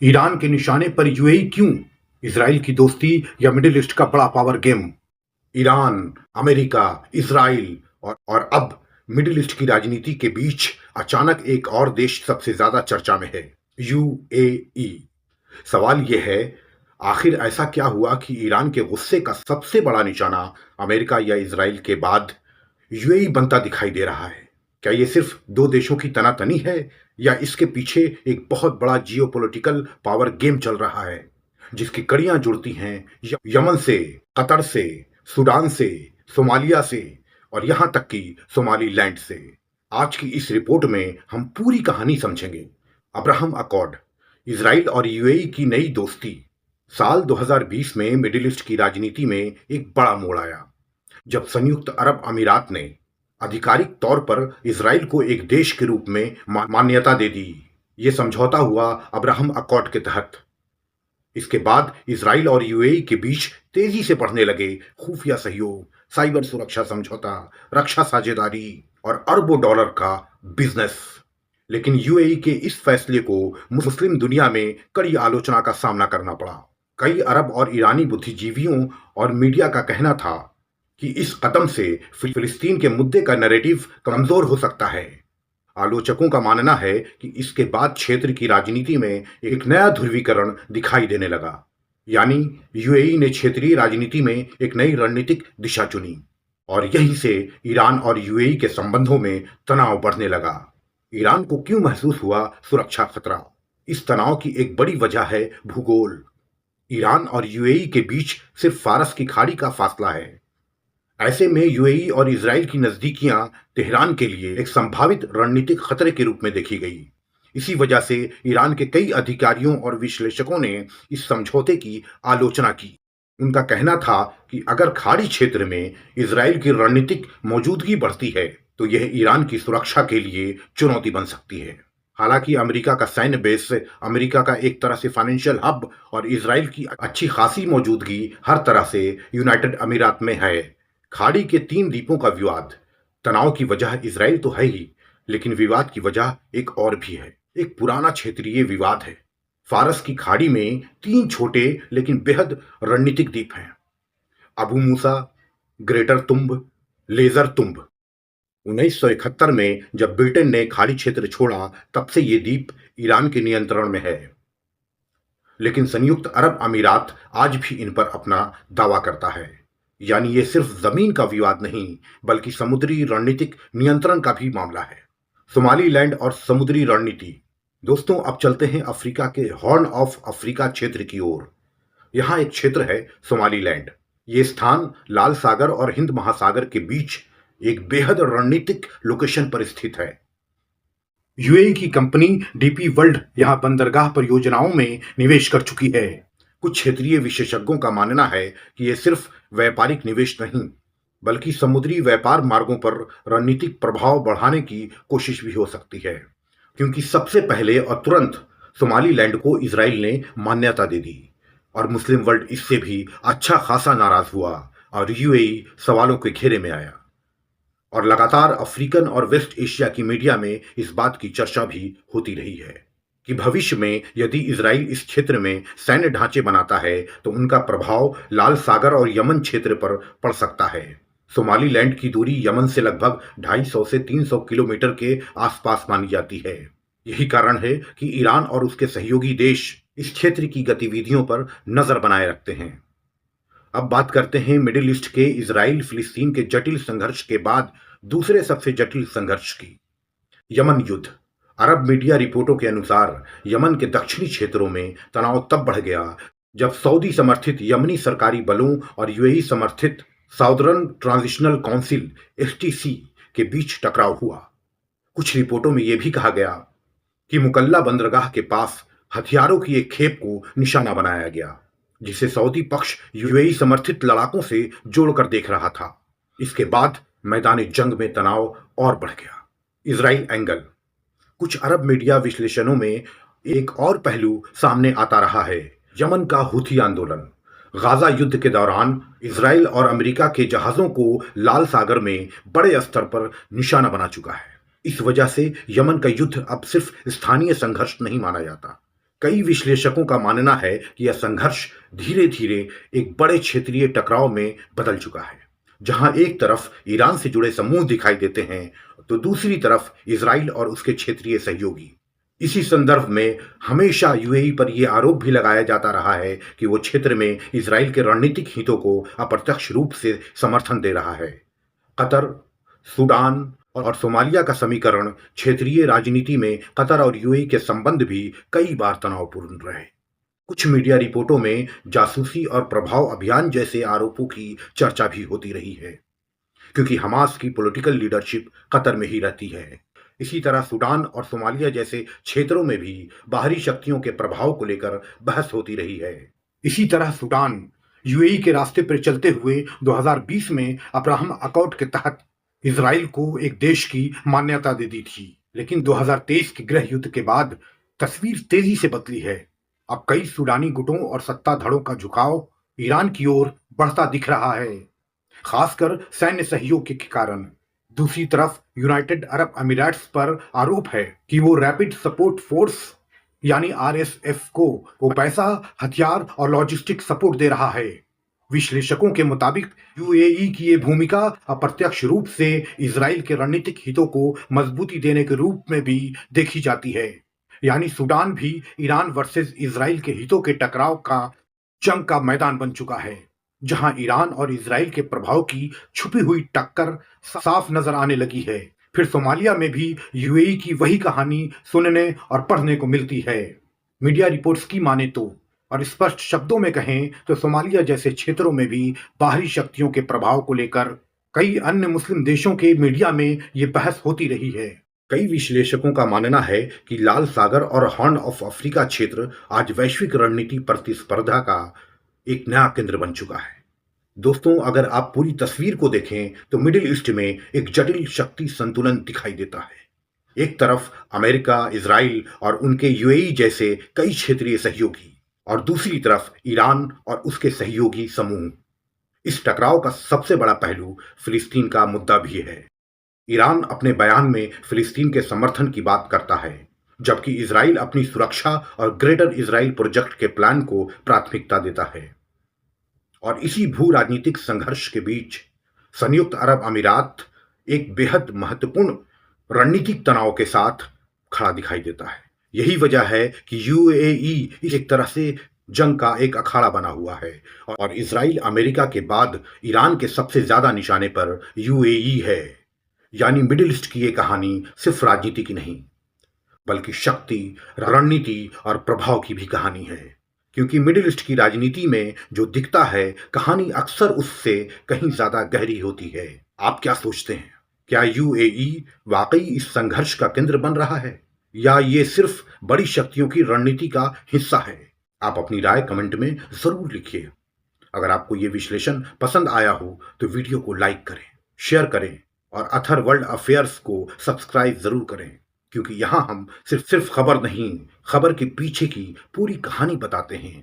Iran के निशाने पर यूएई क्यों? इसराइल की दोस्ती या मिडिल ईस्ट का बड़ा power game? Iran, America, Israel और अब मिडिल ईस्ट की राजनीति के बीच अचानक एक और देश सबसे ज्यादा चर्चा में है, यूएई। सवाल यह है, आखिर ऐसा क्या हुआ कि ईरान के गुस्से का सबसे बड़ा निशाना अमेरिका या इसराइल के बाद यूएई बनता दिखाई दे रहा है? क्या ये सिर्फ दो देशों की तनातनी है या इसके पीछे एक बहुत बड़ा जियोपॉलिटिकल पावर गेम चल रहा है जिसकी कड़ियां जुड़ती हैं यमन से, कतर से, सूडान से, सोमालिया से और यहां तक कि सोमालीलैंड से? आज की इस रिपोर्ट में हम पूरी कहानी समझेंगे। अब्राहम अकॉर्ड, इसराइल और यूएई की नई दोस्ती। साल 2020 में मिडिल ईस्ट की राजनीति में एक बड़ा मोड़ आया जब संयुक्त अरब अमीरात ने आधिकारिक तौर पर इसराइल को एक देश के रूप में मान्यता दे दी। ये समझौता हुआ अब्राहम अकॉर्ड के तहत। इसके बाद इसराइल और यूएई के बीच तेजी से बढ़ने लगे खुफिया सहयोग, साइबर सुरक्षा समझौता, रक्षा साझेदारी और अरबों डॉलर का बिजनेस। लेकिन यूएई के इस फैसले को मुस्लिम दुनिया में कड़ी आलोचना का सामना करना पड़ा। कई अरब और ईरानी बुद्धिजीवियों और मीडिया का कहना था कि इस कदम से फिलिस्तीन के मुद्दे का नैरेटिव कमजोर हो सकता है। आलोचकों का मानना है कि इसके बाद क्षेत्र की राजनीति में एक नया ध्रुवीकरण दिखाई देने लगा, यानी यूएई ने क्षेत्रीय राजनीति में एक नई रणनीतिक दिशा चुनी और यहीं से ईरान और यूएई के संबंधों में तनाव बढ़ने लगा। ईरान को क्यों महसूस हुआ सुरक्षा खतरा? इस तनाव की एक बड़ी वजह है भूगोल। ईरान और यूएई के बीच सिर्फ फारस की खाड़ी का फासला है। ऐसे में यूएई और इसराइल की नजदीकियां तेहरान के लिए एक संभावित रणनीतिक खतरे के रूप में देखी गई। इसी वजह से ईरान के कई अधिकारियों और विश्लेषकों ने इस समझौते की आलोचना की। उनका कहना था कि अगर खाड़ी क्षेत्र में इसराइल की रणनीतिक मौजूदगी बढ़ती है तो यह ईरान की सुरक्षा के लिए चुनौती बन सकती है। हालांकि अमेरिका का सैन्य बेस, अमेरिका का एक तरह से फाइनेंशियल हब और इसराइल की अच्छी खासी मौजूदगी हर तरह से यूनाइटेड अमीरात में है। खाड़ी के 3 द्वीपों का विवाद। तनाव की वजह इसराइल तो है ही, लेकिन विवाद की वजह एक और भी है। एक पुराना क्षेत्रीय विवाद है। फारस की खाड़ी में 3 छोटे लेकिन बेहद रणनीतिक द्वीप हैं, अबू मूसा, ग्रेटर तुम्ब, लेजर तुम्ब। 1971 में जब ब्रिटेन ने खाड़ी क्षेत्र छोड़ा तब से ये द्वीप ईरान के नियंत्रण में है, लेकिन संयुक्त अरब अमीरात आज भी इन पर अपना दावा करता है। यानी ये सिर्फ जमीन का विवाद नहीं बल्कि समुद्री रणनीतिक नियंत्रण का भी मामला है। सोमालीलैंड और समुद्री रणनीति। दोस्तों, अब चलते हैं अफ्रीका के हॉर्न ऑफ अफ्रीका क्षेत्र की ओर। यहाँ एक क्षेत्र है सोमालीलैंड। ये स्थान लाल सागर और हिंद महासागर के बीच एक बेहद रणनीतिक लोकेशन पर स्थित है। यूएई की कंपनी डीपी वर्ल्ड यहाँ बंदरगाह परियोजनाओं में निवेश कर चुकी है। कुछ क्षेत्रीय विशेषज्ञों का मानना है कि यह सिर्फ व्यापारिक निवेश नहीं बल्कि समुद्री व्यापार मार्गों पर रणनीतिक प्रभाव बढ़ाने की कोशिश भी हो सकती है, क्योंकि सबसे पहले और तुरंत सोमालीलैंड को इसराइल ने मान्यता दे दी और मुस्लिम वर्ल्ड इससे भी अच्छा खासा नाराज हुआ और यूएई सवालों के घेरे में आया। और लगातार अफ्रीकन और वेस्ट एशिया की मीडिया में इस बात की चर्चा भी होती रही है कि भविष्य में यदि इसराइल इस क्षेत्र में सैन्य ढांचे बनाता है तो उनका प्रभाव लाल सागर और यमन क्षेत्र पर पड़ सकता है। सोमालीलैंड की दूरी यमन से लगभग 250 से 300 किलोमीटर के आसपास मानी जाती है। यही कारण है कि ईरान और उसके सहयोगी देश इस क्षेत्र की गतिविधियों पर नजर बनाए रखते हैं। अब बात करते हैं मिडिल ईस्ट के इसराइल फिलिस्तीन के जटिल संघर्ष के बाद दूसरे सबसे जटिल संघर्ष की, यमन युद्ध। अरब मीडिया रिपोर्टों के अनुसार यमन के दक्षिणी क्षेत्रों में तनाव तब बढ़ गया जब सऊदी समर्थित यमनी सरकारी बलों और यूएई समर्थित साउदर्न ट्रांजिशनल काउंसिल एसटीसी के बीच टकराव हुआ। कुछ रिपोर्टों में यह भी कहा गया कि मुकल्ला बंदरगाह के पास हथियारों की एक खेप को निशाना बनाया गया जिसे सऊदी पक्ष यूएई समर्थित लड़ाकों से जोड़कर देख रहा था। इसके बाद मैदानी जंग में तनाव और बढ़ गया। Israel angle. कुछ अरब मीडिया विश्लेषणों में एक और पहलू सामने आता रहा है, यमन का हुथी आंदोलन। गाजा युद्ध के दौरान इसराइल और अमेरिका के जहाजों को लाल सागर में बड़े स्तर पर निशाना बना चुका है। इस वजह से यमन का युद्ध अब सिर्फ स्थानीय संघर्ष नहीं माना जाता। कई विश्लेषकों का मानना है कि यह संघर्ष धीरे धीरे एक बड़े क्षेत्रीय टकराव में बदल चुका है, जहां एक तरफ ईरान से जुड़े समूह दिखाई देते हैं तो दूसरी तरफ इजराइल और उसके क्षेत्रीय सहयोगी। इसी संदर्भ में हमेशा यूएई पर यह आरोप भी लगाया जाता रहा है कि वो क्षेत्र में इजराइल के रणनीतिक हितों को अप्रत्यक्ष रूप से समर्थन दे रहा है। कतर, सूडान और सोमालिया का समीकरण क्षेत्रीय राजनीति में कतर और यूएई के संबंध भी कई बार तनावपूर्ण रहे। कुछ मीडिया रिपोर्टों में जासूसी और प्रभाव अभियान जैसे आरोपों की चर्चा भी होती रही है, क्योंकि हमास की पॉलिटिकल लीडरशिप कतर में ही रहती है। इसी तरह सूडान और सोमालिया जैसे क्षेत्रों में भी बाहरी शक्तियों के प्रभाव को लेकर बहस होती रही है। इसी तरह सूडान यूएई के रास्ते पर चलते हुए 2020 में अब्राहम अकॉर्ड के तहत इजराइल को एक देश की मान्यता दे दी थी, लेकिन 2023 के गृह युद्ध के बाद तस्वीर तेजी से बदली है। अब कई सूडानी गुटों और सत्ताधड़ों का झुकाव ईरान की ओर बढ़ता दिख रहा है, खासकर सैन्य सहयोग के कारण। दूसरी तरफ यूनाइटेड अरब अमीरात्स पर आरोप है कि वो रैपिड सपोर्ट फोर्स यानी आरएसएफ को पैसा, हथियार और लॉजिस्टिक सपोर्ट दे रहा है। विश्लेषकों के मुताबिक यूएई की ये भूमिका अप्रत्यक्ष रूप से इजराइल के रणनीतिक हितों को मजबूती देने के रूप में भी देखी जाती है। यानी सूडान भी ईरान वर्सेस इजराइल के हितों के टकराव का जंग का मैदान बन चुका है, जहां ईरान और इजराइल के प्रभाव की छुपी हुई टक्कर साफ नजर आने लगी है। फिर सोमालिया में भी यूएई की वही कहानी सुनने और पढ़ने को मिलती है। मीडिया रिपोर्ट्स की माने तो, और स्पष्ट शब्दों में कहें तो सोमालिया जैसे क्षेत्रों में भी बाहरी शक्तियों के प्रभाव को लेकर कई अन्य मुस्लिम देशों के मीडिया में ये बहस होती रही है। कई विश्लेषकों का मानना है कि लाल सागर और हॉर्न ऑफ अफ्रीका क्षेत्र आज वैश्विक रणनीति प्रतिस्पर्धा का एक नया केंद्र बन चुका है। दोस्तों, अगर आप पूरी तस्वीर को देखें तो मिडिल ईस्ट में एक जटिल शक्ति संतुलन दिखाई देता है। एक तरफ अमेरिका, इजराइल और उनके यूएई जैसे कई क्षेत्रीय सहयोगी, और दूसरी तरफ ईरान और उसके सहयोगी समूह। इस टकराव का सबसे बड़ा पहलू फिलिस्तीन का मुद्दा भी है। ईरान अपने बयान में फिलिस्तीन के समर्थन की बात करता है, जबकि इजराइल अपनी सुरक्षा और ग्रेटर इजराइल प्रोजेक्ट के प्लान को प्राथमिकता देता है। और इसी भू राजनीतिक संघर्ष के बीच संयुक्त अरब अमीरात एक बेहद महत्वपूर्ण रणनीतिक तनाव के साथ खड़ा दिखाई देता है। यही वजह है कि यूएई एक तरह से जंग का एक अखाड़ा बना हुआ है, और इजराइल अमेरिका के बाद ईरान के सबसे ज्यादा निशाने पर यूएई है। यानी मिडिल ईस्ट की ये कहानी सिर्फ राजनीति की नहीं, बल्कि शक्ति, रणनीति और प्रभाव की भी कहानी है। क्योंकि मिडिल ईस्ट की राजनीति में जो दिखता है, कहानी अक्सर उससे कहीं ज्यादा गहरी होती है। आप क्या सोचते हैं? क्या यूएई वाकई इस संघर्ष का केंद्र बन रहा है, या ये सिर्फ बड़ी शक्तियों की रणनीति का हिस्सा है? आप अपनी राय कमेंट में जरूर लिखिए। अगर आपको ये विश्लेषण पसंद आया हो तो वीडियो को लाइक करें, शेयर करें और अथर वर्ल्ड अफेयर्स को सब्सक्राइब जरूर करें, क्योंकि यहाँ हम सिर्फ खबर नहीं, खबर के पीछे की पूरी कहानी बताते हैं।